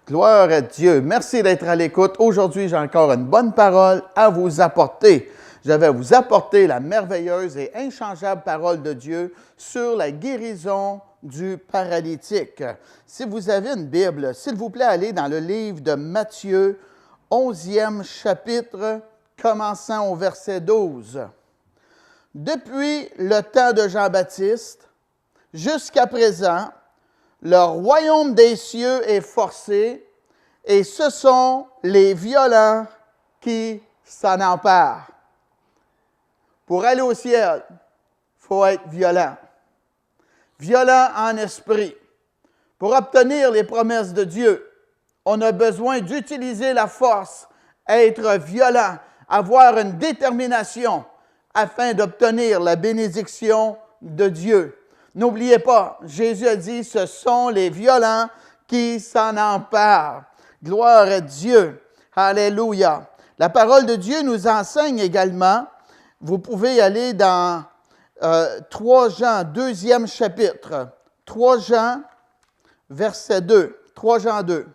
Gloire à Dieu. Merci d'être à l'écoute. Aujourd'hui, j'ai encore une bonne parole à vous apporter. Je vais vous apporter la merveilleuse et inchangeable parole de Dieu sur la guérison du paralytique. Si vous avez une Bible, s'il vous plaît, allez dans le livre de Matthieu, 11e chapitre, commençant au verset 12. Depuis le temps de Jean-Baptiste jusqu'à présent, le royaume des cieux est forcé et ce sont les violents qui s'en emparent. Pour aller au ciel, il faut être violent. Violent en esprit. Pour obtenir les promesses de Dieu, on a besoin d'utiliser la force, être violent, avoir une détermination afin d'obtenir la bénédiction de Dieu. N'oubliez pas, Jésus a dit, ce sont les violents qui s'en emparent. Gloire à Dieu. Alléluia. La parole de Dieu nous enseigne également, vous pouvez aller dans 3 Jean, 2e chapitre. 3 Jean, verset 2. 3 Jean 2.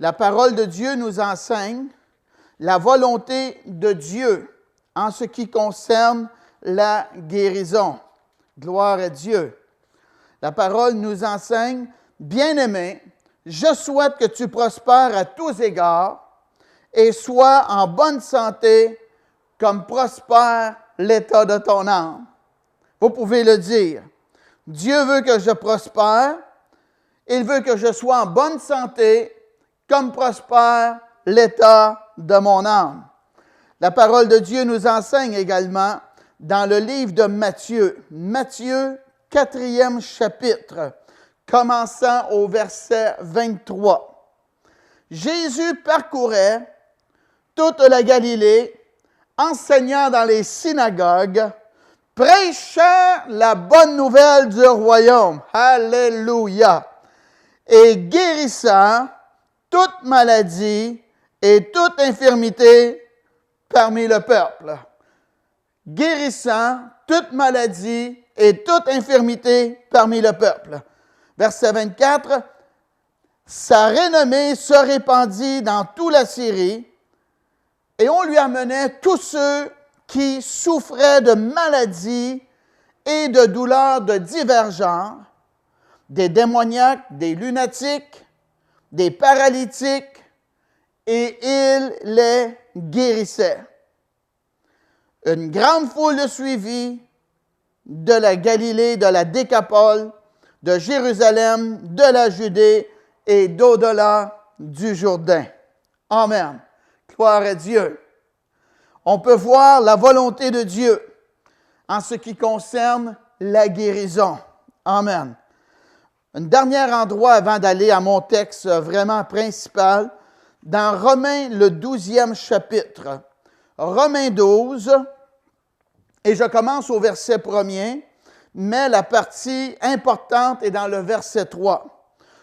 La parole de Dieu nous enseigne la volonté de Dieu en ce qui concerne la guérison. Gloire à Dieu. La parole nous enseigne, bien-aimé, je souhaite que tu prospères à tous égards et sois en bonne santé comme prospère l'état de ton âme. Vous pouvez le dire. Dieu veut que je prospère. Il veut que je sois en bonne santé comme prospère l'état de mon âme. La parole de Dieu nous enseigne également dans le livre de Matthieu, Matthieu 4e chapitre, commençant au verset 23. Jésus parcourait toute la Galilée, enseignant dans les synagogues, prêchant la bonne nouvelle du royaume. Alléluia! Et guérissant toute maladie et toute infirmité parmi le peuple. Guérissant toute maladie et toute infirmité parmi le peuple. Verset 24, sa renommée se répandit dans toute la Syrie et on lui amenait tous ceux qui souffraient de maladies et de douleurs de divers genres, des démoniaques, des lunatiques, des paralytiques, et il les guérissait. Une grande foule le suivit de la Galilée, de la Décapole, de Jérusalem, de la Judée et d'au-delà du Jourdain. Amen. Gloire à Dieu. On peut voir la volonté de Dieu en ce qui concerne la guérison. Amen. Un dernier endroit avant d'aller à mon texte vraiment principal, dans Romains, le 12e chapitre. Romains 12, et je commence au verset 1er, mais la partie importante est dans le verset 3.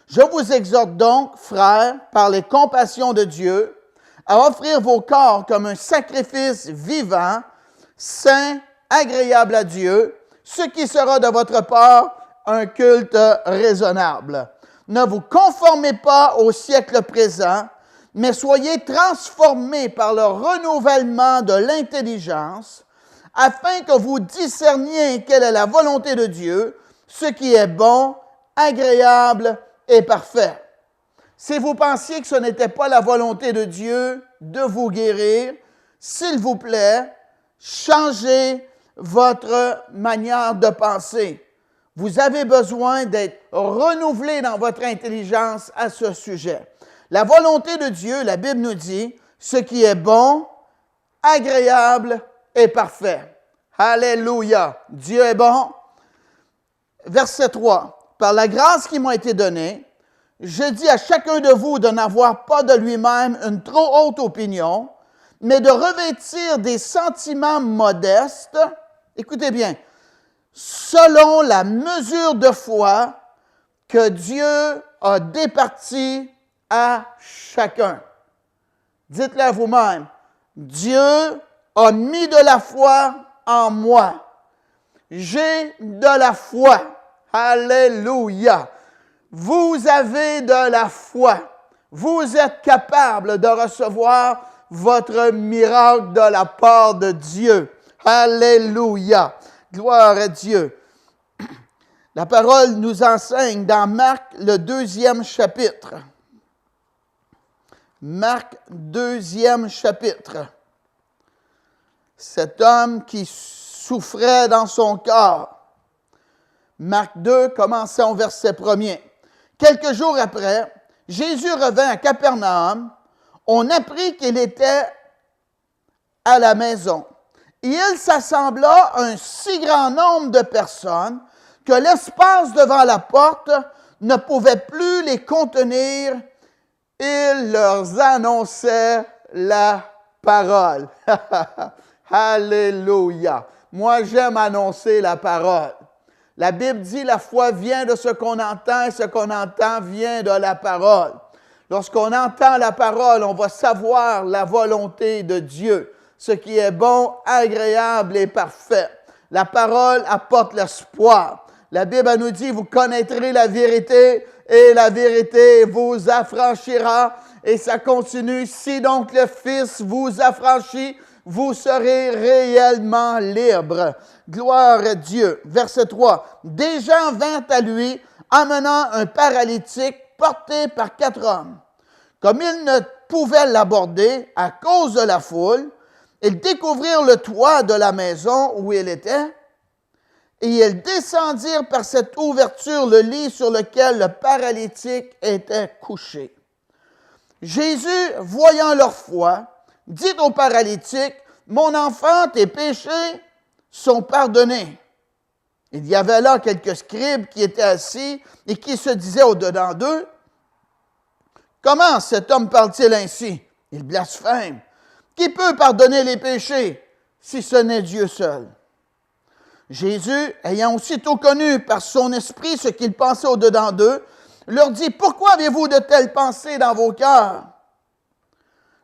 Je vous exhorte donc, frères, par les compassions de Dieu, à offrir vos corps comme un sacrifice vivant, saint, agréable à Dieu, ce qui sera de votre part un culte raisonnable. Ne vous conformez pas au siècle présent, mais soyez transformés par le renouvellement de l'intelligence, afin que vous discerniez quelle est la volonté de Dieu, ce qui est bon, agréable et parfait. Si vous pensiez que ce n'était pas la volonté de Dieu de vous guérir, s'il vous plaît, changez votre manière de penser. Vous avez besoin d'être renouvelé dans votre intelligence à ce sujet. La volonté de Dieu, la Bible nous dit, ce qui est bon, agréable et parfait. Alléluia! Dieu est bon. Verset 3. Par la grâce qui m'a été donnée, je dis à chacun de vous de n'avoir pas de lui-même une trop haute opinion, mais de revêtir des sentiments modestes, écoutez bien, selon la mesure de foi que Dieu a départie à chacun. Dites-le à vous-même, Dieu a mis de la foi en moi. J'ai de la foi. Alléluia. vous avez de la foi. Vous êtes capable de recevoir votre miracle de la part de Dieu. Alléluia. Gloire à Dieu. La parole nous enseigne dans Marc, le 2e chapitre. Marc, 2e chapitre. Cet homme qui souffrait dans son corps. Marc 2, commençons au verset 1er. Quelques jours après, Jésus revint à Capernaum. On apprit qu'il était à la maison. Et il s'assembla un si grand nombre de personnes que l'espace devant la porte ne pouvait plus les contenir. Il leur annonçait la parole. Alléluia. Moi, j'aime annoncer la parole. La Bible dit la foi vient de ce qu'on entend et ce qu'on entend vient de la parole. Lorsqu'on entend la parole, on va savoir la volonté de Dieu, ce qui est bon, agréable et parfait. La parole apporte l'espoir. La Bible nous dit, vous connaîtrez la vérité et la vérité vous affranchira. Et ça continue, si donc le Fils vous affranchit, vous serez réellement libres. Gloire à Dieu. Verset 3. Des gens vinrent à lui, amenant un paralytique porté par 4 hommes. Comme ils ne pouvaient l'aborder à cause de la foule, ils découvrirent le toit de la maison où il était, et ils descendirent par cette ouverture le lit sur lequel le paralytique était couché. Jésus, voyant leur foi, dit au paralytique, « Mon enfant, tes péchés sont pardonnés. » Il y avait là quelques scribes qui étaient assis et qui se disaient au-dedans d'eux, « Comment cet homme parle-t-il ainsi? Il blasphème. Qui peut pardonner les péchés si ce n'est Dieu seul? » Jésus, ayant aussitôt connu par son esprit ce qu'il pensait au-dedans d'eux, leur dit, « Pourquoi avez-vous de telles pensées dans vos cœurs?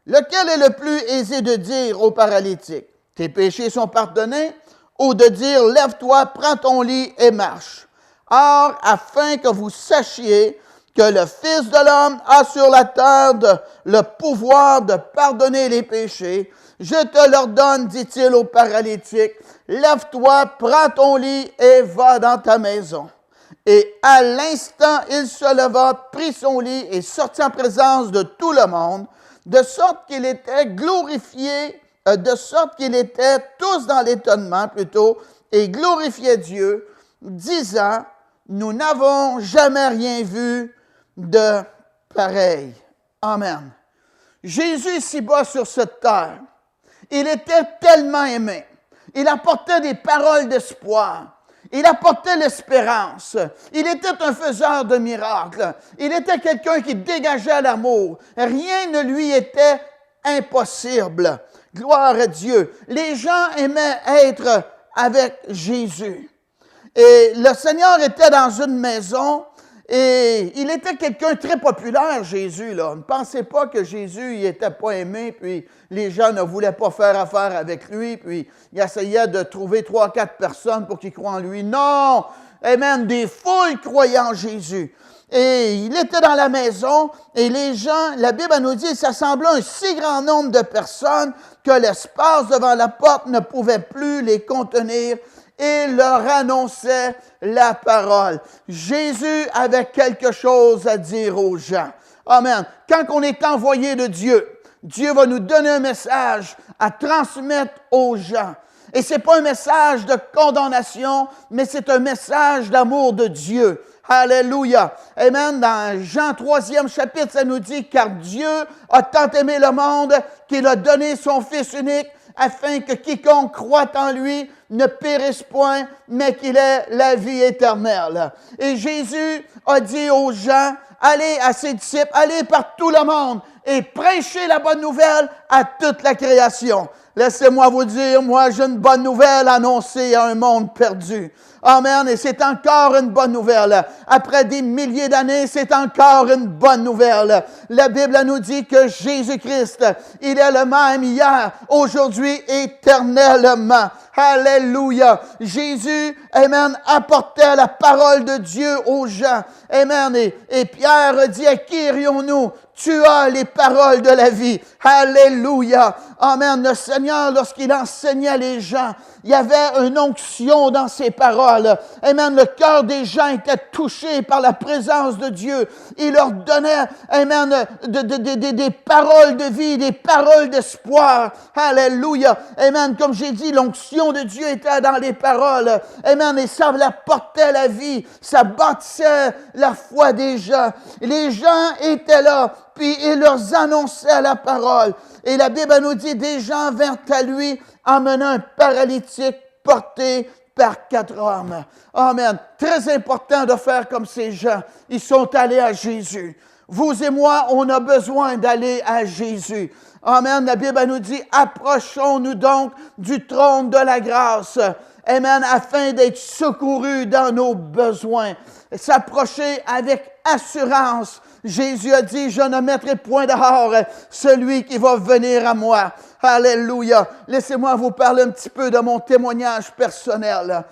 Lequel est le plus aisé de dire au paralytique, « Tes péchés sont pardonnés » ou de dire, « Lève-toi, prends ton lit et marche. » Or, afin que vous sachiez que le Fils de l'homme a sur la terre le pouvoir de pardonner les péchés, je te l'ordonne, dit-il au paralytique, « Lève-toi, prends ton lit et va dans ta maison. » Et à l'instant, il se leva, prit son lit et sortit en présence de tout le monde, de sorte qu'il était glorifié, qu'ils étaient tous dans l'étonnement plutôt, et glorifiaient Dieu, disant, « Nous n'avons jamais rien vu de pareil. » Amen. Jésus ici-bas sur cette terre, il était tellement aimé. Il apportait des paroles d'espoir. Il apportait l'espérance. Il était un faiseur de miracles. Il était quelqu'un qui dégageait l'amour. Rien ne lui était impossible. Gloire à Dieu. Les gens aimaient être avec Jésus. Et le Seigneur était dans une maison et il était quelqu'un de très populaire, Jésus, là. Ne pensez pas que Jésus n'était pas aimé, puis les gens ne voulaient pas faire affaire avec lui, puis il essayait de trouver 3-4 personnes pour qu'ils croient en lui. Non! Amen! Des foules croyaient en Jésus. Et il était dans la maison, et les gens, la Bible nous dit, il s'assemblait un si grand nombre de personnes que l'espace devant la porte ne pouvait plus les contenir. Et leur annonçait la parole. Jésus avait quelque chose à dire aux gens. Amen. Quand on est envoyé de Dieu, Dieu va nous donner un message à transmettre aux gens. Et ce n'est pas un message de condamnation, mais c'est un message d'amour de Dieu. Alléluia. Amen. Dans Jean 3e chapitre, ça nous dit, « Car Dieu a tant aimé le monde qu'il a donné son Fils unique, afin que quiconque croit en lui ne périsse point, mais qu'il ait la vie éternelle. » Et Jésus a dit aux gens, allez à ses disciples, allez par tout le monde et prêchez la bonne nouvelle à toute la création. Laissez-moi vous dire, moi j'ai une bonne nouvelle annoncée à un monde perdu. Amen. Et c'est encore une bonne nouvelle. Après des milliers d'années, c'est encore une bonne nouvelle. La Bible nous dit que Jésus-Christ, il est le même hier, aujourd'hui, éternellement. Alléluia. Jésus, amen, apportait la parole de Dieu aux gens. Amen. Et Pierre dit, à qui irions-nous? Tu as les paroles de la vie. Alléluia. Amen. Le Seigneur, lorsqu'il enseignait les gens, il y avait une onction dans ses paroles. Amen. Le cœur des gens était touché par la présence de Dieu. Il leur donnait, amen, des paroles de vie, des paroles d'espoir. Alléluia. Amen. Comme j'ai dit, l'onction de Dieu était dans les paroles. Amen. Et ça apportait la vie. Ça bâtissait la foi des gens. Les gens étaient là, puis il leur annonçait la parole. Et la Bible nous dit, des gens vinrent à lui, emmenant un paralytique porté par 4 hommes. Amen. Très important de faire comme ces gens. Ils sont allés à Jésus. Vous et moi, on a besoin d'aller à Jésus. Amen. La Bible nous dit, approchons-nous donc du trône de la grâce. Amen. Afin d'être secourus dans nos besoins. S'approcher avec assurance. Jésus a dit, je ne mettrai point dehors celui qui va venir à moi. Alléluia. Laissez-moi vous parler un petit peu de mon témoignage personnel.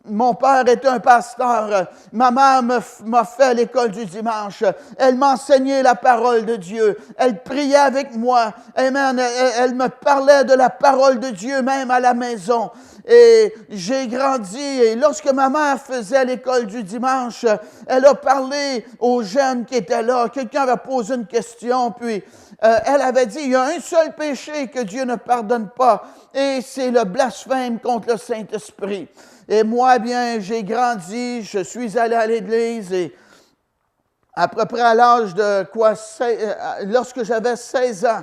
Mon père était un pasteur. Ma mère m'a fait à l'école du dimanche. Elle m'enseignait la parole de Dieu. Elle priait avec moi. Amen. Elle me parlait de la parole de Dieu même à la maison. Et j'ai grandi. Et lorsque ma mère faisait l'école du dimanche, elle a parlé aux jeunes qui étaient là. Quelqu'un avait posé une question, puis elle avait dit, il y a un seul péché que Dieu ne pardonne pas, et c'est le blasphème contre le Saint-Esprit. Et moi, bien, j'ai grandi, je suis allé à l'église, et à peu près à l'âge de lorsque j'avais 16 ans,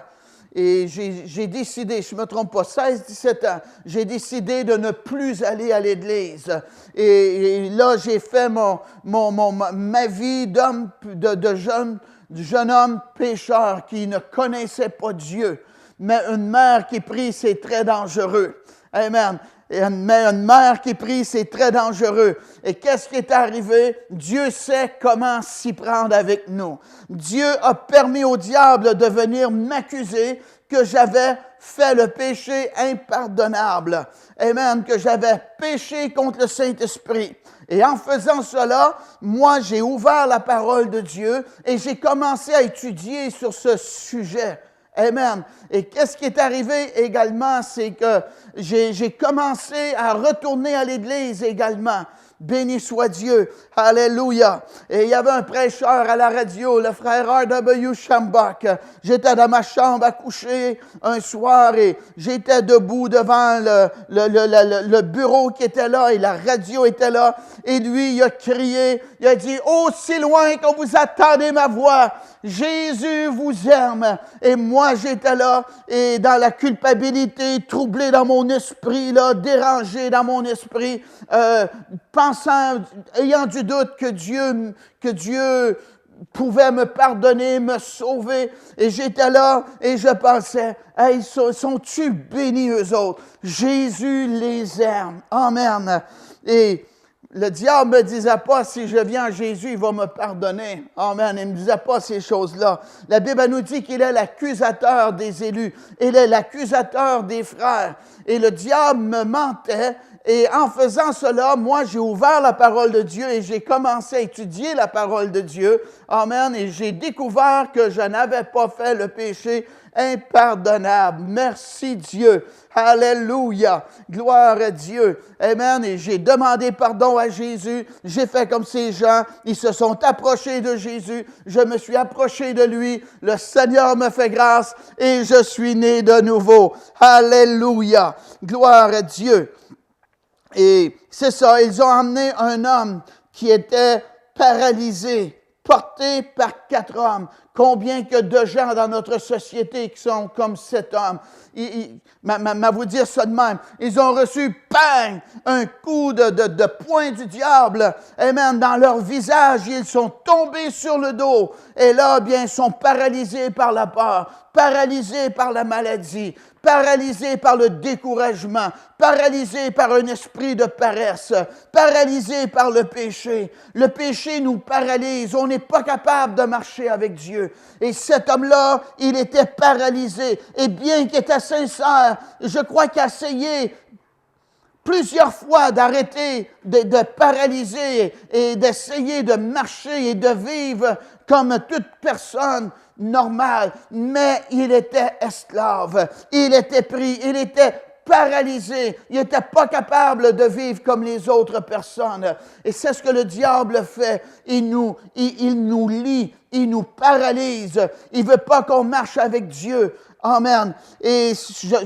et j'ai décidé, je ne me trompe pas, 16-17 ans, j'ai décidé de ne plus aller à l'église. Et là, j'ai fait ma vie de jeune homme pécheur qui ne connaissait pas Dieu. Mais une mère qui prie, c'est très dangereux. Amen. Mais une mère qui prie, c'est très dangereux. Et qu'est-ce qui est arrivé? Dieu sait comment s'y prendre avec nous. Dieu a permis au diable de venir m'accuser que j'avais fait le péché impardonnable. Amen. Que j'avais péché contre le Saint-Esprit. Et en faisant cela, moi, j'ai ouvert la parole de Dieu et j'ai commencé à étudier sur ce sujet. Amen. Et qu'est-ce qui est arrivé également, c'est que j'ai commencé à retourner à l'église également. Béni soit Dieu. Alléluia. Et il y avait un prêcheur à la radio, le frère R.W. Schambach. J'étais dans ma chambre à coucher un soir et j'étais debout devant le bureau qui était là et la radio était là. Et lui, il a crié, il a dit, « Aussi loin que vous attendez ma voix, Jésus vous aime. » Et moi, j'étais là et dans la culpabilité, troublé dans mon esprit, là, dérangé dans mon esprit, pensant, ayant du doute que Dieu pouvait me pardonner, me sauver. Et j'étais là et je pensais, hey, sont-tu bénis eux autres? Jésus les aime. Amen. Et le diable ne me disait pas, si je viens à Jésus, il va me pardonner. Amen. Il ne me disait pas ces choses-là. La Bible nous dit qu'il est l'accusateur des élus. Il est l'accusateur des frères. Et le diable me mentait. Et en faisant cela, moi, j'ai ouvert la parole de Dieu et j'ai commencé à étudier la parole de Dieu. Amen. Et j'ai découvert que je n'avais pas fait le péché impardonnable. Merci Dieu. Alléluia. Gloire à Dieu. Amen. Et j'ai demandé pardon à Jésus. J'ai fait comme ces gens. Ils se sont approchés de Jésus. Je me suis approché de lui. Le Seigneur me fait grâce et je suis né de nouveau. Alléluia. Gloire à Dieu. Et c'est ça, ils ont emmené un homme qui était paralysé, porté par 4 hommes. Combien que de gens dans notre société qui sont comme cet homme? Ma vous dire ça de même. Ils ont reçu, bang, un coup de poing du diable. Amen. Dans leur visage, ils sont tombés sur le dos. Et là, bien, ils sont paralysés par la peur, paralysés par la maladie, paralysés par le découragement, paralysés par un esprit de paresse, paralysés par le péché. Le péché nous paralyse, on n'est pas capable de marcher avec Dieu. Et cet homme-là, il était paralysé. Et bien qu'il était sincère, je crois qu'il a essayé plusieurs fois d'arrêter de paralyser et d'essayer de marcher et de vivre comme toute personne normale. Mais il était esclave, il était pris, il était paralysé, il n'était pas capable de vivre comme les autres personnes. Et c'est ce que le diable fait. Il nous lie, il nous paralyse. Il ne veut pas qu'on marche avec Dieu. Amen. Et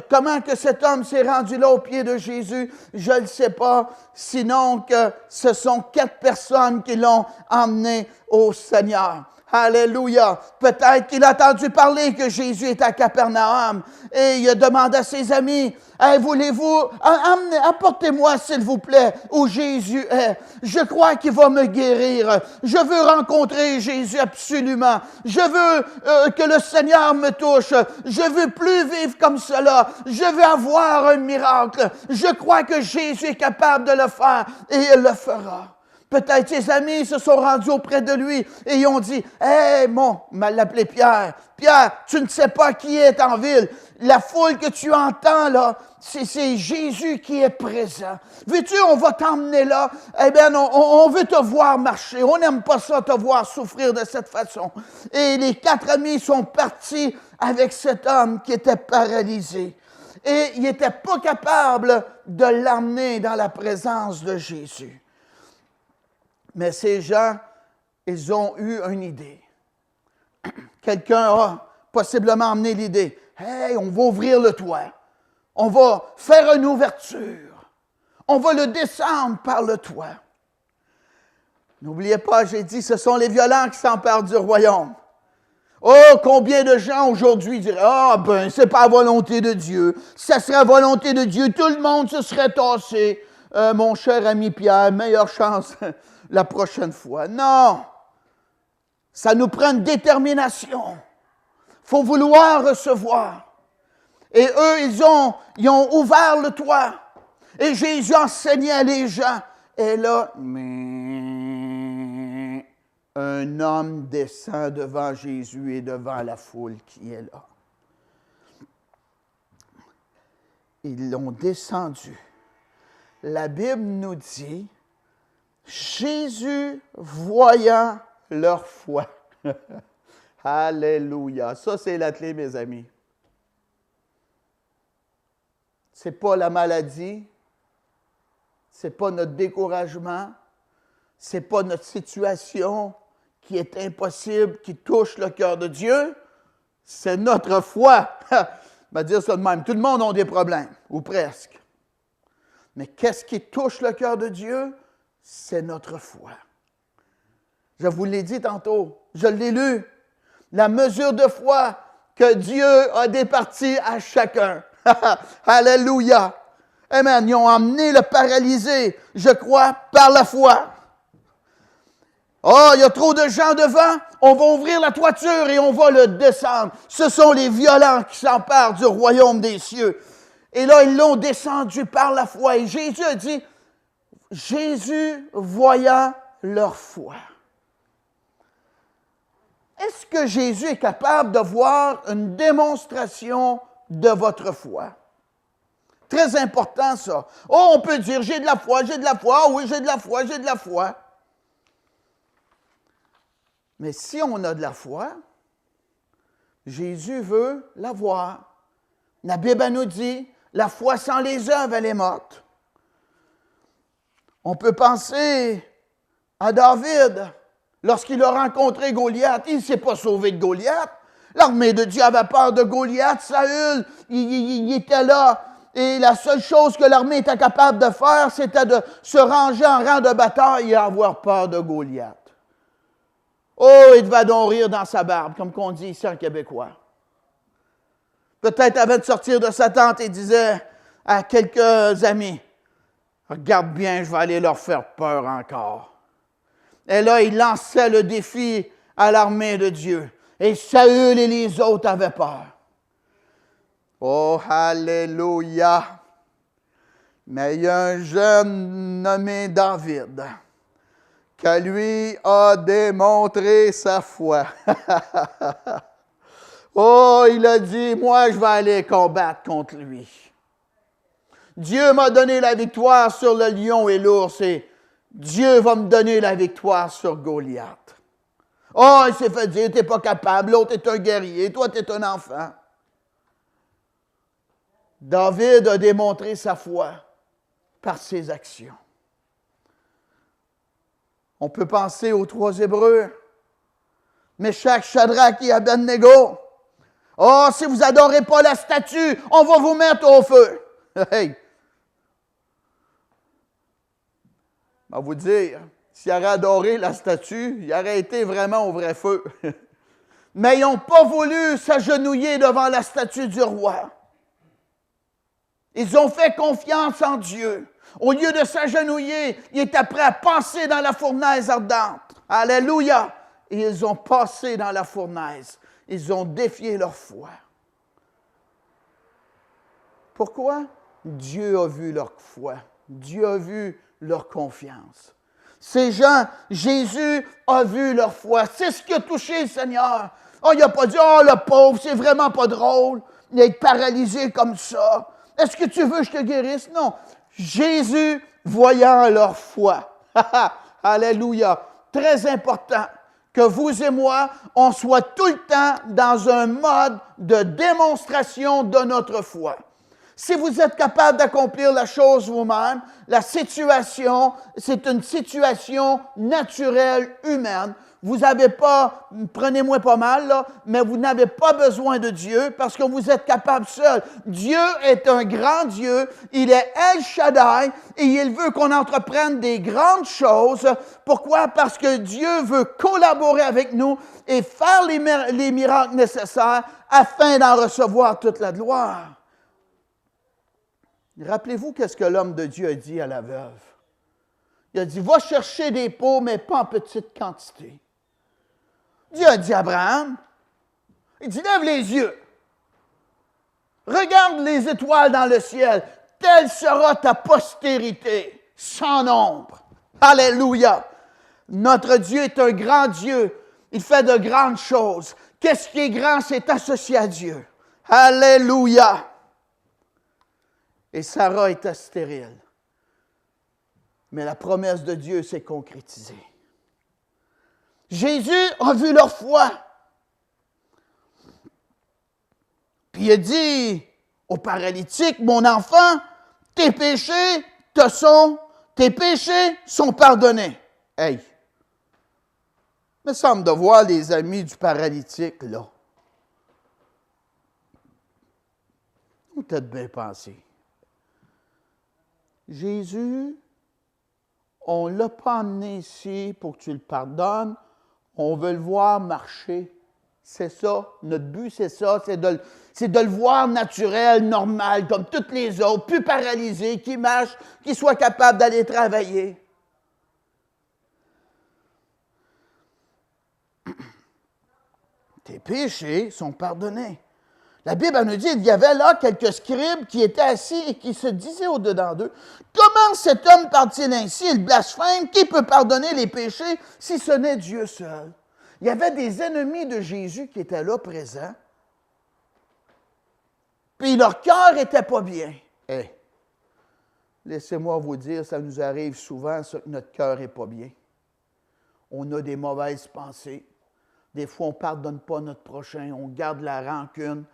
comment que cet homme s'est rendu là au pied de Jésus, je ne sais pas. Sinon que ce sont 4 personnes qui l'ont emmené au Seigneur. Alléluia. Peut-être qu'il a entendu parler que Jésus est à Capernaum et il a demandé à ses amis, hey, voulez-vous, apportez-moi s'il vous plaît où Jésus est. Je crois qu'il va me guérir. Je veux rencontrer Jésus absolument. Je veux que le Seigneur me touche. Je veux plus vivre comme cela. Je veux avoir un miracle. Je crois que Jésus est capable de le faire et il le fera. Peut-être ses amis se sont rendus auprès de lui et ils ont dit, « Hey, mal l'appelé Pierre. Pierre, tu ne sais pas qui est en ville. La foule que tu entends là, c'est Jésus qui est présent. Veux-tu, on va t'emmener là. Eh bien, on veut te voir marcher. On n'aime pas ça, te voir souffrir de cette façon. » Et les 4 amis sont partis avec cet homme qui était paralysé. Et il n'était pas capable de l'emmener dans la présence de Jésus. Mais ces gens, ils ont eu une idée. Quelqu'un a possiblement emmené l'idée. Hey, on va ouvrir le toit. On va faire une ouverture. On va le descendre par le toit. N'oubliez pas, j'ai dit, ce sont les violents qui s'emparent du royaume. Oh, combien de gens aujourd'hui diraient, ah ben, c'est pas la volonté de Dieu. Ça serait la volonté de Dieu, tout le monde se serait tassé. Mon cher ami Pierre, meilleure chance la prochaine fois. Non! Ça nous prend une détermination. Il faut vouloir recevoir. Et eux, ils ont ouvert le toit. Et Jésus enseignait les gens. Et là, un homme descend devant Jésus et devant la foule qui est là. Ils l'ont descendu. La Bible nous dit, Jésus voyant leur foi. Alléluia. Ça, c'est la clé, mes amis. Ce n'est pas la maladie. Ce n'est pas notre découragement. Ce n'est pas notre situation qui est impossible, qui touche le cœur de Dieu. C'est notre foi. Je vais dire ça de même. Tout le monde a des problèmes, ou presque. Mais qu'est-ce qui touche le cœur de Dieu? C'est notre foi. Je vous l'ai dit tantôt, je l'ai lu. La mesure de foi que Dieu a départie à chacun. Alléluia. Amen. Ils ont emmené le paralysé, je crois, par la foi. Oh, il y a trop de gens devant. On va ouvrir la toiture et on va le descendre. Ce sont les violents qui s'emparent du royaume des cieux. Et là, ils l'ont descendu par la foi. Et Jésus a dit, Jésus voyant leur foi. Est-ce que Jésus est capable de voir une démonstration de votre foi? Très important, ça. Oh, on peut dire, j'ai de la foi, j'ai de la foi. Oh, oui, j'ai de la foi, j'ai de la foi. Mais si on a de la foi, Jésus veut la voir. La Bible nous dit, la foi sans les œuvres, elle est morte. On peut penser à David. Lorsqu'il a rencontré Goliath, il ne s'est pas sauvé de Goliath. L'armée de Dieu avait peur de Goliath. Saül, il était là. Et la seule chose que l'armée était capable de faire, c'était de se ranger en rang de bataille et avoir peur de Goliath. Oh, il devait donc rire dans sa barbe, comme qu'on dit ici en québécois. Peut-être avant de sortir de sa tente, il disait à quelques amis, « Regarde bien, je vais aller leur faire peur encore. » Et là, il lançait le défi à l'armée de Dieu. Et Saül et les autres avaient peur. Oh, alléluia! Mais il y a un jeune nommé David qui, lui, a démontré sa foi. Oh, il a dit, moi, je vais aller combattre contre lui. Dieu m'a donné la victoire sur le lion et l'ours et Dieu va me donner la victoire sur Goliath. Oh, il s'est fait dire, tu n'es pas capable, l'autre est un guerrier, toi, tu es un enfant. David a démontré sa foi par ses actions. On peut penser aux 3 Hébreux, Méchach, Shadrach et Abednego. Oh, si vous n'adorez pas la statue, on va vous mettre au feu. Hey! Je vais vous dire, s'ils auraient adoré la statue, ils auraient été vraiment au vrai feu. Mais ils n'ont pas voulu s'agenouiller devant la statue du roi. Ils ont fait confiance en Dieu. Au lieu de s'agenouiller, ils étaient prêts à passer dans la fournaise ardente. Alléluia! Et ils ont passé dans la fournaise. Ils ont défié leur foi. Pourquoi? Dieu a vu leur foi. Dieu a vu leur confiance. Ces gens, Jésus a vu leur foi. C'est ce qui a touché le Seigneur. Oh, il n'a pas dit, oh, le pauvre, c'est vraiment pas drôle d'être paralysé comme ça. Est-ce que tu veux que je te guérisse? Non. Jésus, voyant leur foi. Alléluia. Très important que vous et moi, on soit tout le temps dans un mode de démonstration de notre foi. Si vous êtes capable d'accomplir la chose vous-même, la situation, c'est une situation naturelle humaine. Vous n'avez pas, prenez-moi pas mal, là, mais vous n'avez pas besoin de Dieu parce que vous êtes capable seul. Dieu est un grand Dieu, il est El Shaddai et il veut qu'on entreprenne des grandes choses. Pourquoi? Parce que Dieu veut collaborer avec nous et faire les miracles nécessaires afin d'en recevoir toute la gloire. Rappelez-vous qu'est-ce que l'homme de Dieu a dit à la veuve. Il a dit, va chercher des pots, mais pas en petite quantité. Dieu a dit à Abraham, il dit, lève les yeux. Regarde les étoiles dans le ciel. Telle sera ta postérité, sans nombre. Alléluia. Notre Dieu est un grand Dieu. Il fait de grandes choses. Qu'est-ce qui est grand? C'est associé à Dieu. Alléluia. Et Sarah était stérile. Mais la promesse de Dieu s'est concrétisée. Jésus a vu leur foi. Puis il a dit au paralytique, mon enfant, tes péchés sont pardonnés. Hey! Il me semble de voir les amis du paralytique là. Vous peut-être bien pensé. Jésus, on ne l'a pas amené ici pour que tu le pardonnes. On veut le voir marcher. C'est ça. Notre but, c'est ça. C'est de le voir naturel, normal, comme toutes les autres, plus paralysé, qui marche, qui soit capable d'aller travailler. Tes péchés sont pardonnés. La Bible elle nous dit qu'il y avait là quelques scribes qui étaient assis et qui se disaient au-dedans d'eux, « Comment cet homme parle-t-il ainsi? Il blasphème. Qui peut pardonner les péchés si ce n'est Dieu seul? » Il y avait des ennemis de Jésus qui étaient là présents. Puis leur cœur n'était pas bien. Hey, laissez-moi vous dire, ça nous arrive souvent, ça, que notre cœur n'est pas bien. On a des mauvaises pensées. Des fois, on ne pardonne pas notre prochain. On garde la rancune.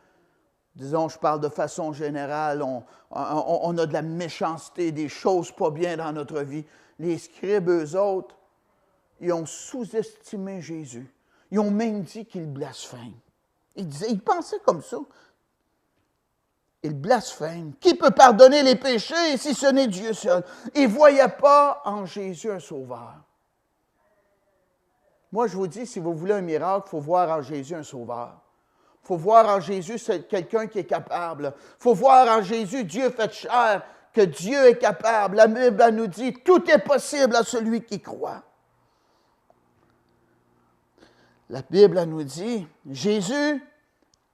Disons, je parle de façon générale, on a de la méchanceté, des choses pas bien dans notre vie. Les scribes, eux autres, ils ont sous-estimé Jésus. Ils ont même dit qu'il blasphème. Ils pensaient comme ça. Il blasphème. Qui peut pardonner les péchés si ce n'est Dieu seul? Ils ne voyaient pas en Jésus un sauveur. Moi, je vous dis, si vous voulez un miracle, il faut voir en Jésus un sauveur. Il faut voir en Jésus quelqu'un qui est capable. Il faut voir en Jésus Dieu fait chair, que Dieu est capable. La Bible nous dit, tout est possible à celui qui croit. La Bible nous dit, Jésus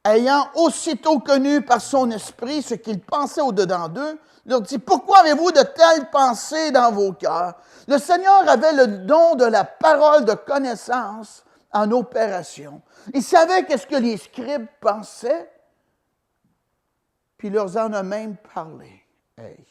ayant aussitôt connu par son esprit ce qu'il pensait au-dedans d'eux, leur dit, « Pourquoi avez-vous de telles pensées dans vos cœurs? » Le Seigneur avait le don de la parole de connaissance en opération. Il savait qu'est-ce que les scribes pensaient, puis il leur en a même parlé. Hey.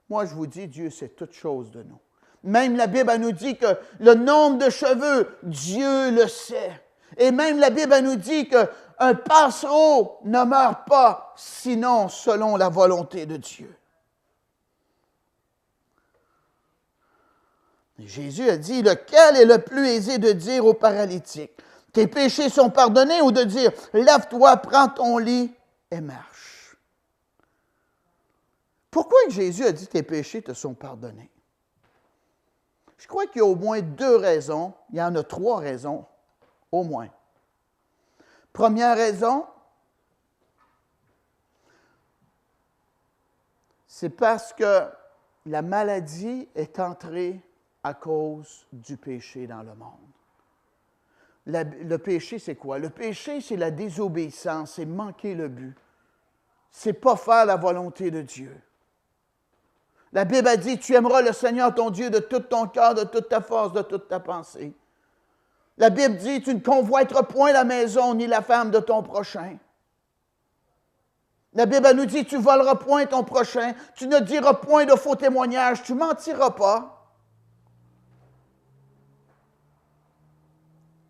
Moi, je vous dis, Dieu sait toutes choses de nous. Même la Bible, elle nous dit que le nombre de cheveux, Dieu le sait. Et même la Bible, elle nous dit qu'un passereau ne meurt pas, sinon selon la volonté de Dieu. Et Jésus a dit, lequel est le plus aisé de dire au paralytique, tes péchés sont pardonnés, ou de dire, lève-toi, prends ton lit et marche. Pourquoi Jésus a dit, tes péchés te sont pardonnés? Je crois qu'il y a au moins 2 raisons, il y en a 3 raisons, au moins. Première raison, c'est parce que la maladie est entrée à cause du péché dans le monde. Le péché, c'est quoi? Le péché, c'est la désobéissance, c'est manquer le but. C'est pas faire la volonté de Dieu. La Bible a dit, tu aimeras le Seigneur ton Dieu de tout ton cœur, de toute ta force, de toute ta pensée. La Bible dit, tu ne convoiteras point la maison ni la femme de ton prochain. La Bible nous dit, tu ne voleras point ton prochain, tu ne diras point de faux témoignages, tu ne mentiras pas.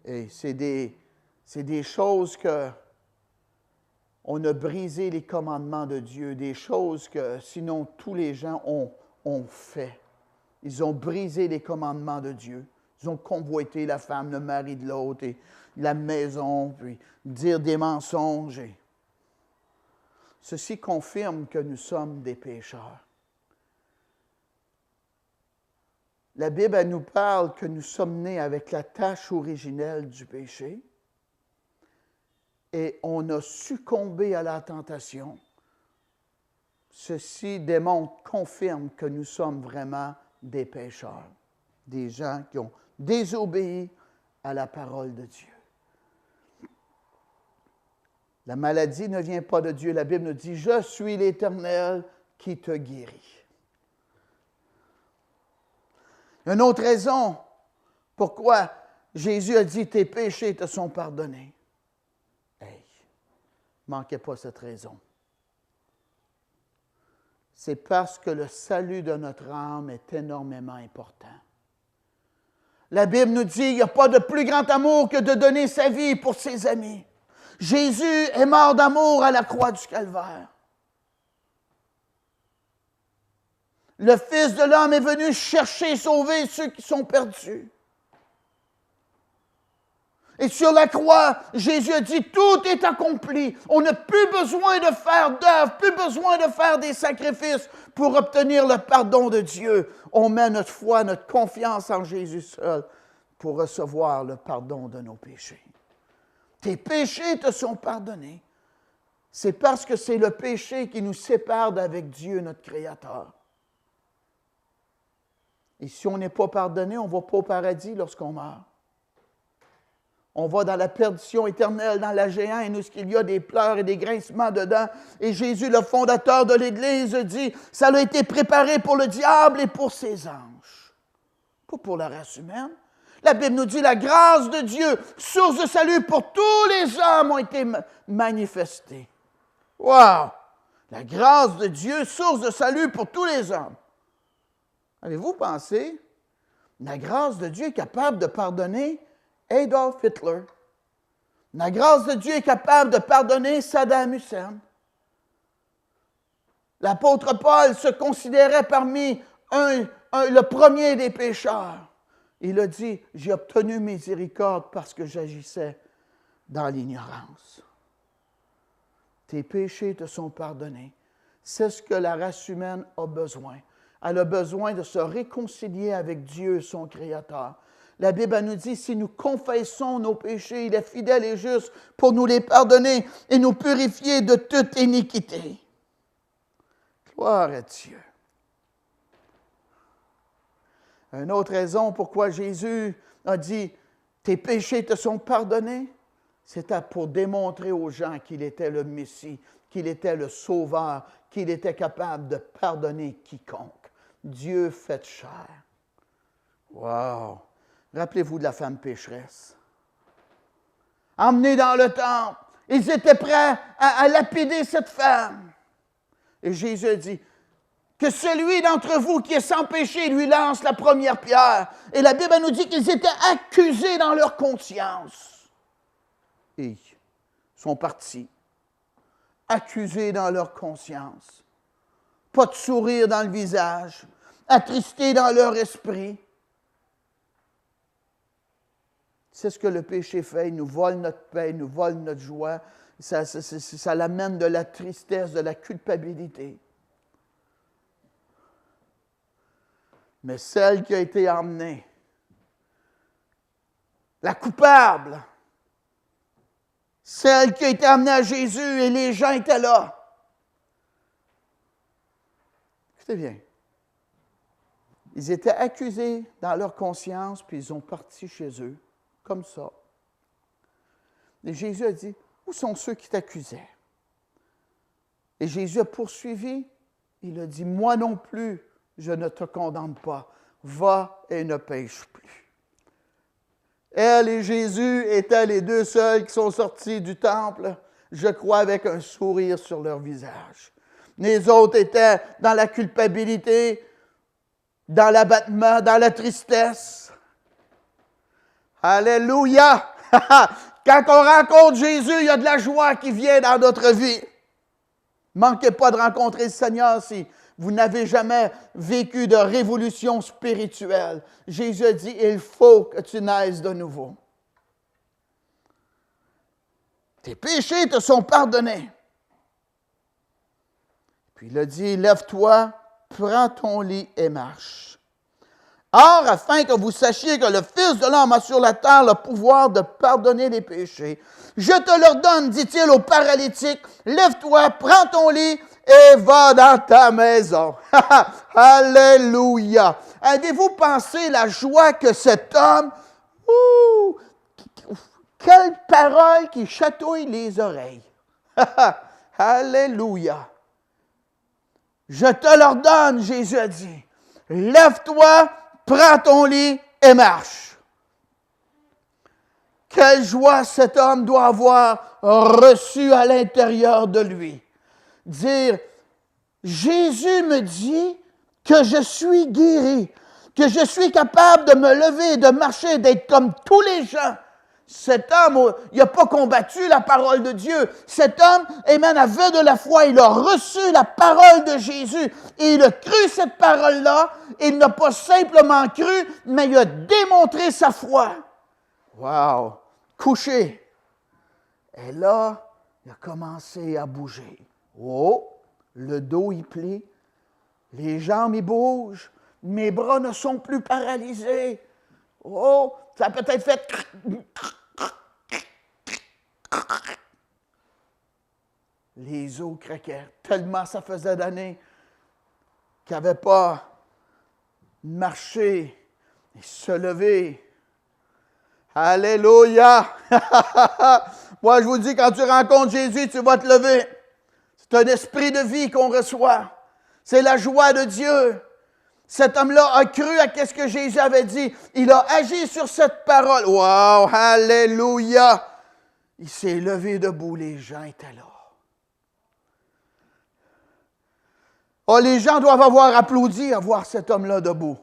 Et c'est des choses que on a brisé les commandements de Dieu, des choses que sinon tous les gens ont fait. Ils ont brisé les commandements de Dieu. Ils ont convoité la femme, le mari de l'autre, et la maison, puis dire des mensonges. Ceci confirme que nous sommes des pécheurs. La Bible elle nous parle que nous sommes nés avec la tâche originelle du péché et on a succombé à la tentation. Ceci confirme que nous sommes vraiment des pécheurs, des gens qui ont désobéi à la parole de Dieu. La maladie ne vient pas de Dieu. La Bible nous dit, « Je suis l'Éternel qui te guérit. » Une autre raison pourquoi Jésus a dit, « Tes péchés te sont pardonnés. » Hey, ne manquez pas cette raison. C'est parce que le salut de notre âme est énormément important. La Bible nous dit, il n'y a pas de plus grand amour que de donner sa vie pour ses amis. Jésus est mort d'amour à la croix du Calvaire. Le Fils de l'homme est venu chercher et sauver ceux qui sont perdus. Et sur la croix, Jésus a dit, tout est accompli. On n'a plus besoin de faire d'œuvres, plus besoin de faire des sacrifices pour obtenir le pardon de Dieu. On met notre foi, notre confiance en Jésus seul pour recevoir le pardon de nos péchés. Tes péchés te sont pardonnés. C'est parce que c'est le péché qui nous sépare d'avec Dieu, notre Créateur. Et si on n'est pas pardonné, on ne va pas au paradis lorsqu'on meurt. On va dans la perdition éternelle, dans la géhenne, où il y a des pleurs et des grincements dedans. Et Jésus, le fondateur de l'Église, dit, ça a été préparé pour le diable et pour ses anges. Pas pour la race humaine. La Bible nous dit, la grâce de Dieu, source de salut pour tous les hommes, ont été manifestées. Wow! La grâce de Dieu, source de salut pour tous les hommes. Avez-vous pensé, la grâce de Dieu est capable de pardonner Adolf Hitler. La grâce de Dieu est capable de pardonner Saddam Hussein. L'apôtre Paul se considérait parmi le premier des pécheurs. Il a dit, j'ai obtenu miséricorde parce que j'agissais dans l'ignorance. Tes péchés te sont pardonnés. C'est ce que la race humaine a besoin. Elle a besoin de se réconcilier avec Dieu, son Créateur. La Bible nous dit, si nous confessons nos péchés, il est fidèle et juste pour nous les pardonner et nous purifier de toute iniquité. Gloire à Dieu. Une autre raison pourquoi Jésus a dit, tes péchés te sont pardonnés, C'était pour démontrer aux gens qu'il était le Messie, qu'il était le Sauveur, qu'il était capable de pardonner quiconque. Dieu fait chair. Wow! Rappelez-vous de la femme pécheresse. Emmenée dans le temple, ils étaient prêts à lapider cette femme. Et Jésus a dit, que celui d'entre vous qui est sans péché lui lance la première pierre. Et la Bible nous dit qu'ils étaient accusés dans leur conscience. Et ils sont partis, accusés dans leur conscience. Pas de sourire dans le visage, attristés dans leur esprit. C'est ce que le péché fait. Il nous vole notre paix, il nous vole notre joie. Ça l'amène de la tristesse, de la culpabilité. Mais celle qui a été emmenée, la coupable, celle qui a été amenée à Jésus et les gens étaient là. Écoutez bien. Ils étaient accusés dans leur conscience, puis ils ont parti chez eux, comme ça. Et Jésus a dit, où sont ceux qui t'accusaient? Et Jésus a poursuivi, il a dit, moi non plus, je ne te condamne pas. Va et ne pêche plus. Elle et Jésus étaient les deux seuls qui sont sortis du temple, je crois, avec un sourire sur leur visage. Les autres étaient dans la culpabilité, dans l'abattement, dans la tristesse. Alléluia! Quand on rencontre Jésus, il y a de la joie qui vient dans notre vie. Manquez pas de rencontrer le Seigneur si vous n'avez jamais vécu de révolution spirituelle. Jésus a dit, il faut que tu naisses de nouveau. Tes péchés te sont pardonnés. Puis il a dit, lève-toi, prends ton lit et marche. Or, afin que vous sachiez que le Fils de l'homme a sur la terre le pouvoir de pardonner les péchés, je te l'ordonne, dit-il au paralytique, lève-toi, prends ton lit et va dans ta maison. Alléluia! Avez-vous pensé la joie que cet homme, quelle parole qui chatouille les oreilles. Alléluia! Je te l'ordonne, Jésus a dit, lève-toi, prends ton lit et marche. Quelle joie cet homme doit avoir reçu à l'intérieur de lui. Dire, Jésus me dit que je suis guéri, que je suis capable de me lever, de marcher, d'être comme tous les gens. Cet homme, il n'a pas combattu la parole de Dieu. Cet homme, amen, avait de la foi. Il a reçu la parole de Jésus. Et il a cru cette parole-là. Il n'a pas simplement cru, mais il a démontré sa foi. Wow! Couché. Et là, il a commencé à bouger. Oh! Le dos, il plie. Les jambes, ils bougent. Mes bras ne sont plus paralysés. Oh! Ça a peut-être fait... Les os craquaient. Tellement ça faisait d'années qu'il n'avait pas marché et se lever. Alléluia! Moi, je vous dis, quand tu rencontres Jésus, tu vas te lever. C'est un esprit de vie qu'on reçoit. C'est la joie de Dieu. Cet homme-là a cru à ce que Jésus avait dit. Il a agi sur cette parole. Wow! Alléluia! Il s'est levé debout. Les gens étaient là. Oh, les gens doivent avoir applaudi à voir cet homme-là debout.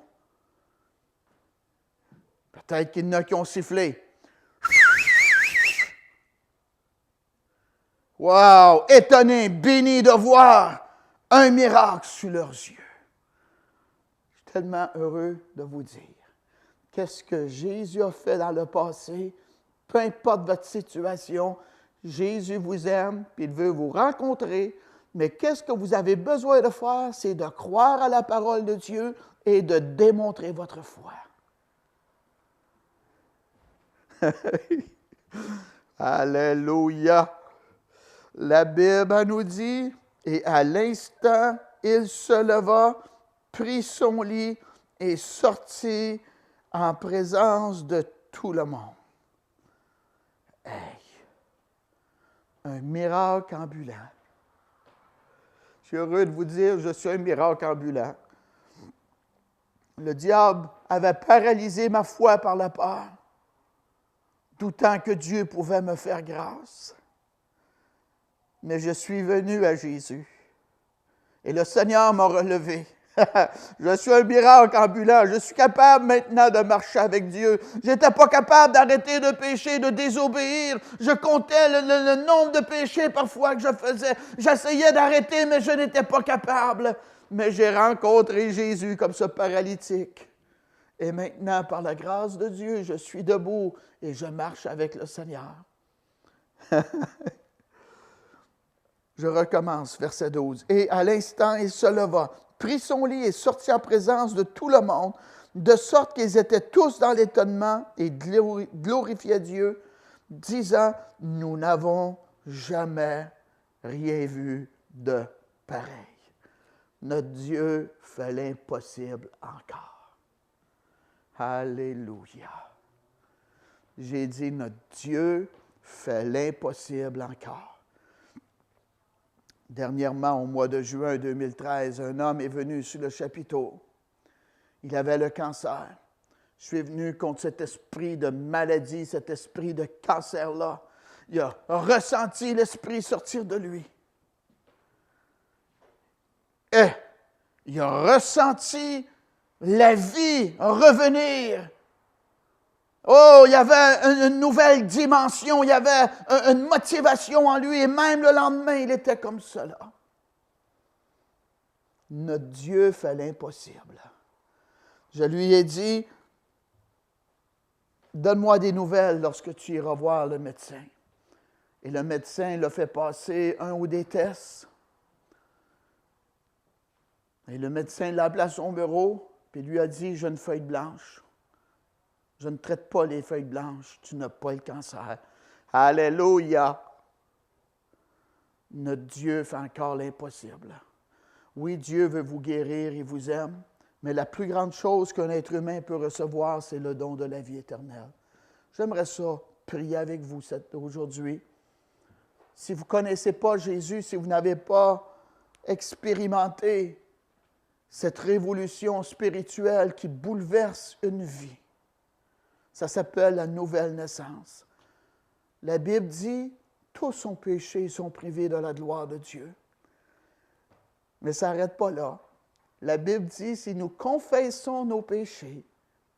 Peut-être qu'il y en a qui ont sifflé. Wow! Étonné, béni de voir un miracle sous leurs yeux. Je suis tellement heureux de vous dire qu'est-ce que Jésus a fait dans le passé. Peu importe votre situation, Jésus vous aime, puis il veut vous rencontrer. Mais qu'est-ce que vous avez besoin de faire? C'est de croire à la parole de Dieu et de démontrer votre foi. Alléluia! La Bible nous dit, et à l'instant, il se leva, prit son lit et sortit en présence de tout le monde. Hey! un miracle ambulant. Je suis heureux de vous dire, je suis un miracle ambulant. Le diable avait paralysé ma foi par la peur, doutant que Dieu pouvait me faire grâce. Mais je suis venu à Jésus et le Seigneur m'a relevé. Je suis un miracle ambulant. Je suis capable maintenant de marcher avec Dieu. Je n'étais pas capable d'arrêter de pécher, de désobéir. Je comptais le nombre de péchés parfois que je faisais. J'essayais d'arrêter, mais je n'étais pas capable. Mais j'ai rencontré Jésus comme ce paralytique. Et maintenant, par la grâce de Dieu, je suis debout et je marche avec le Seigneur. Je recommence, verset 12. Et à l'instant, il se leva, prit son lit et sortit en présence de tout le monde, de sorte qu'ils étaient tous dans l'étonnement et glorifiaient Dieu, disant, nous n'avons jamais rien vu de pareil. Notre Dieu fait l'impossible encore. Alléluia. J'ai dit, notre Dieu fait l'impossible encore. Dernièrement, au mois de juin 2013, un homme est venu sur le chapiteau. Il avait le cancer. Je suis venu contre cet esprit de maladie, cet esprit de cancer-là. Il a ressenti l'esprit sortir de lui. Et il a ressenti la vie revenir. Oh, il y avait une nouvelle dimension, il y avait une motivation en lui, et même le lendemain, il était comme cela. Notre Dieu fait l'impossible. Je lui ai dit, donne-moi des nouvelles lorsque tu iras voir le médecin. Et le médecin l'a fait passer un ou des tests. Et le médecin l'a appelé à son bureau, puis lui a dit, j'ai une feuille blanche. Je ne traite pas les feuilles blanches, tu n'as pas le cancer. Alléluia! Notre Dieu fait encore l'impossible. Oui, Dieu veut vous guérir, il vous aime, mais la plus grande chose qu'un être humain peut recevoir, c'est le don de la vie éternelle. J'aimerais ça prier avec vous aujourd'hui. Si vous ne connaissez pas Jésus, si vous n'avez pas expérimenté cette révolution spirituelle qui bouleverse une vie, ça s'appelle la nouvelle naissance. La Bible dit, tous ont péché et sont privés de la gloire de Dieu. Mais ça n'arrête pas là. La Bible dit, si nous confessons nos péchés,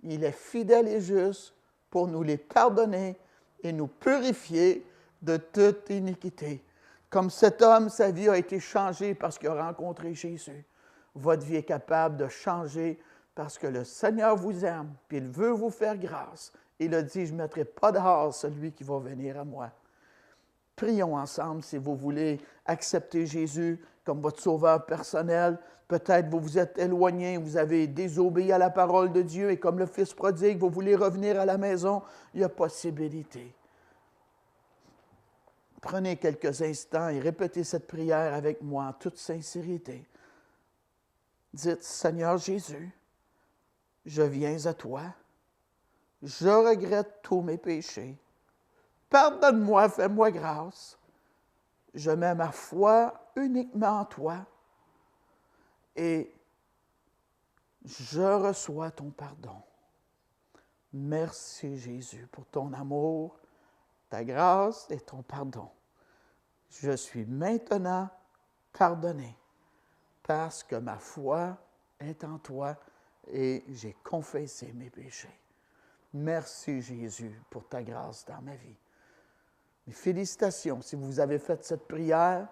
il est fidèle et juste pour nous les pardonner et nous purifier de toute iniquité. Comme cet homme, sa vie a été changée parce qu'il a rencontré Jésus. Votre vie est capable de changer parce que le Seigneur vous aime, puis il veut vous faire grâce. Il a dit, je ne mettrai pas dehors celui qui va venir à moi. Prions ensemble si vous voulez accepter Jésus comme votre sauveur personnel. Peut-être vous vous êtes éloigné, vous avez désobéi à la parole de Dieu et comme le Fils prodigue, vous voulez revenir à la maison, il y a possibilité. Prenez quelques instants et répétez cette prière avec moi en toute sincérité. Dites, Seigneur Jésus, je viens à toi. Je regrette tous mes péchés. Pardonne-moi, fais-moi grâce. Je mets ma foi uniquement en toi et je reçois ton pardon. Merci Jésus pour ton amour, ta grâce et ton pardon. Je suis maintenant pardonné parce que ma foi est en toi et j'ai confessé mes péchés. Merci Jésus pour ta grâce dans ma vie. Mes félicitations si vous avez fait cette prière.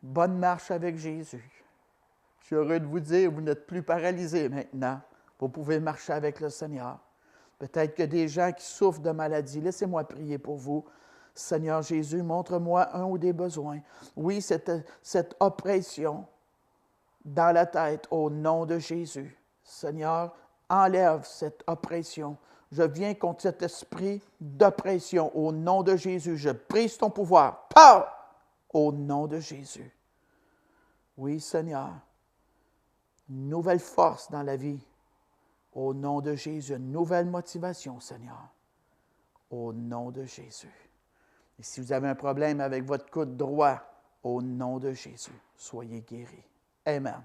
Bonne marche avec Jésus. Je suis heureux de vous dire, vous n'êtes plus paralysés maintenant. Vous pouvez marcher avec le Seigneur. Peut-être que des gens qui souffrent de maladie, laissez-moi prier pour vous. Seigneur Jésus, montre-moi un ou des besoins. Oui, cette oppression dans la tête au nom de Jésus. Seigneur, enlève cette oppression. Je viens contre cet esprit d'oppression au nom de Jésus. Je brise ton pouvoir. Pars au nom de Jésus. Oui, Seigneur, une nouvelle force dans la vie. Au nom de Jésus, une nouvelle motivation, Seigneur. Au nom de Jésus. Et si vous avez un problème avec votre coude droit, au nom de Jésus, soyez guéris. Amen.